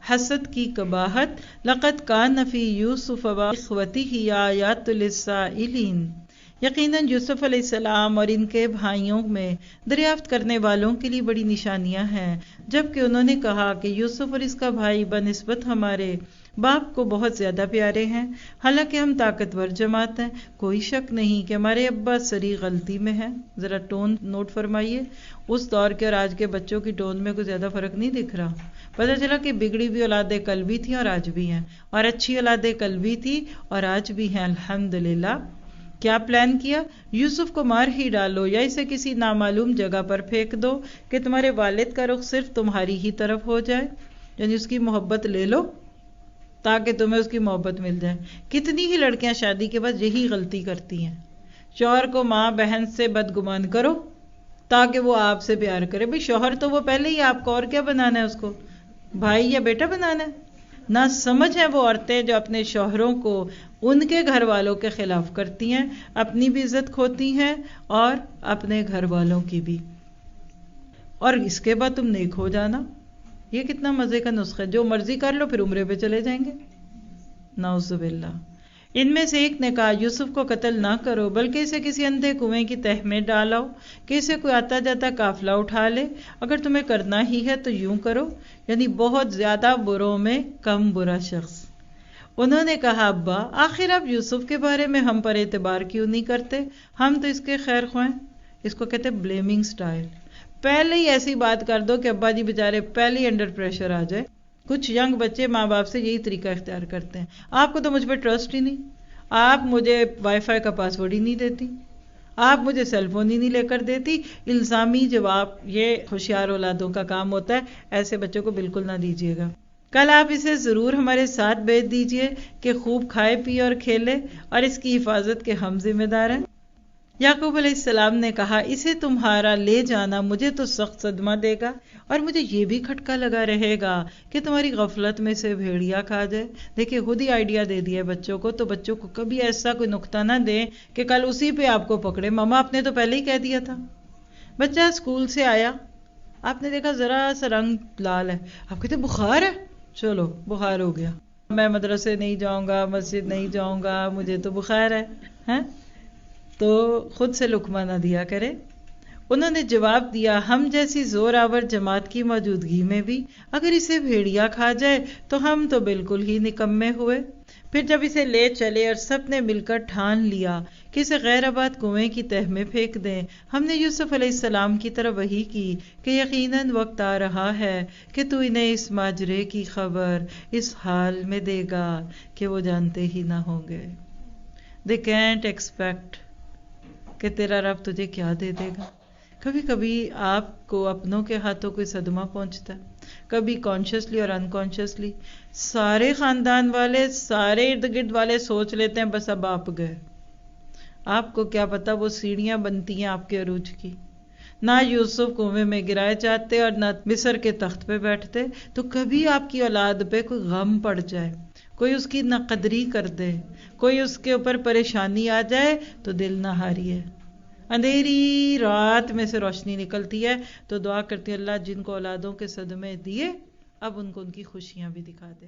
حسد کی قباحت. لقد کان فی یوسف و اخوتہ آیات للسائلین. یقیناً یوسف علیہ السلام اور ان کے بھائیوں میں دریافت کرنے والوں کے لیے بڑی نشانیاں ہیں، جبکہ انہوں نے کہا کہ یوسف اور اس کا بھائی بنسبت ہمارے باپ کو بہت زیادہ پیارے ہیں، حالانکہ ہم طاقتور جماعت ہیں. کوئی شک نہیں کہ ہمارے ابا سری غلطی میں ہیں. ذرا ٹون نوٹ فرمائیے، اس دور کے اور آج کے بچوں کی ٹون میں کوئی زیادہ فرق نہیں دکھ رہا. پتہ چلا کہ بگڑی ہوئی اولادیں کل بھی تھیں اور آج بھی ہیں، اور اچھی اولادیں کل بھی تھی اور آج بھی ہیں الحمدللہ. کیا پلان کیا؟ یوسف کو مار ہی ڈالو یا اسے کسی نامعلوم جگہ پر پھینک دو کہ تمہارے والد کا رخ صرف تمہاری ہی طرف ہو جائے، یعنی اس کی محبت لے لو تاکہ تمہیں اس کی محبت مل جائے. کتنی ہی لڑکیاں شادی کے بعد یہی غلطی کرتی ہیں. شوہر کو ماں بہن سے بدگمان کرو تاکہ وہ آپ سے پیار کرے. بھئی شوہر تو وہ پہلے ہی آپ کو، اور کیا بنانا ہے اس کو؟ بھائی یا بیٹا بنانا ہے؟ نہ سمجھ ہے وہ عورتیں جو اپنے شوہروں کو ان کے گھر والوں کے خلاف کرتی ہیں، اپنی بھی عزت کھوتی ہیں اور اپنے گھر والوں کی بھی، اور اس کے بعد تم نیک ہو جانا. یہ کتنا مزے کا نسخہ ہے، جو مرضی کر لو پھر عمرے پہ چلے جائیں گے. نعوذ باللہ. ان میں سے ایک نے کہا یوسف کو قتل نہ کرو بلکہ اسے کسی اندھے کنویں کی تہ میں ڈالاؤ کہ اسے کوئی آتا جاتا قافلہ اٹھا لے. اگر تمہیں کرنا ہی ہے تو یوں کرو، یعنی بہت زیادہ بروں میں کم برا شخص. انہوں نے کہا ابا آخر آپ یوسف کے بارے میں ہم پر اعتبار کیوں نہیں کرتے؟ ہم تو اس کے خیر خواہ ہیں. اس کو کہتے ہیں بلیمنگ سٹائل. پہلے ہی ایسی بات کر دو کہ ابا جی بیچارے پہلے ہی انڈر پریشر آ جائے. کچھ ینگ بچے ماں باپ سے یہی طریقہ اختیار کرتے ہیں. آپ کو تو مجھ پہ ٹرسٹ ہی نہیں، آپ مجھے وائی فائی کا پاسورڈ ہی نہیں دیتی، آپ مجھے سیل فون ہی نہیں لے کر دیتی. الزامی جواب یہ ہوشیار اولادوں کا کام ہوتا ہے، ایسے بچوں کو بالکل نہ دیجیے گا. کل آپ اسے ضرور ہمارے ساتھ بھیج دیجئے کہ خوب کھائے پیے اور کھیلے، اور اس کی حفاظت کے ہم ذمہ دار ہیں. یعقوب علیہ السلام نے کہا اسے تمہارا لے جانا مجھے تو سخت صدمہ دے گا، اور مجھے یہ بھی کھٹکا لگا رہے گا کہ تمہاری غفلت میں سے بھیڑیا کھا جائے. دیکھیں خود ہی آئیڈیا دے دیا بچوں کو، تو بچوں کو کبھی ایسا کوئی نقطہ نہ دیں کہ کل اسی پہ آپ کو پکڑے. ماما آپ نے تو پہلے ہی کہہ دیا تھا. بچہ اسکول سے آیا، آپ نے دیکھا ذرا سا رنگ لال ہے، آپ کہتے بخار ہے، چلو بخار ہو گیا، میں مدرسے نہیں جاؤں گا، مسجد نہیں جاؤں گا، مجھے تو بخار ہے. تو خود سے لقمہ نہ دیا کرے. انہوں نے جواب دیا ہم جیسی زور آور جماعت کی موجودگی میں بھی اگر اسے بھیڑیا کھا جائے تو ہم تو بالکل ہی نکمے ہوئے. پھر جب اسے لے چلے اور سب نے مل کر ٹھان لیا کہ اسے غیر آباد کنویں کی تہ میں پھینک دیں، ہم نے یوسف علیہ السلام کی طرف وحی کی کہ یقیناً وقت آ رہا ہے کہ تو انہیں اس ماجرے کی خبر اس حال میں دے گا کہ وہ جانتے ہی نہ ہوں گے. They can't expect کہ تیرا رب تجھے کیا دے دے گا. کبھی کبھی آپ کو اپنوں کے ہاتھوں کوئی صدمہ پہنچتا ہے، کبھی کانشیسلی اور انکانشیسلی. سارے خاندان والے، سارے ارد گرد والے سوچ لیتے ہیں بس اب آپ گئے. آپ کو کیا پتا وہ سیڑھیاں بنتی ہیں آپ کے عروج کی. نہ یوسف کنویں میں گرائے جاتے اور نہ مصر کے تخت پہ بیٹھتے. تو کبھی آپ کی اولاد پہ کوئی غم پڑ جائے، کوئی اس کی ناقدری کر دے، کوئی اس کے اوپر پریشانی آ جائے تو دل نہ ہاریے. اندھیری رات میں سے روشنی نکلتی ہے. تو دعا کرتی اللہ جن کو اولادوں کے صدمے دیے اب ان کو ان کی خوشیاں بھی دکھا دے.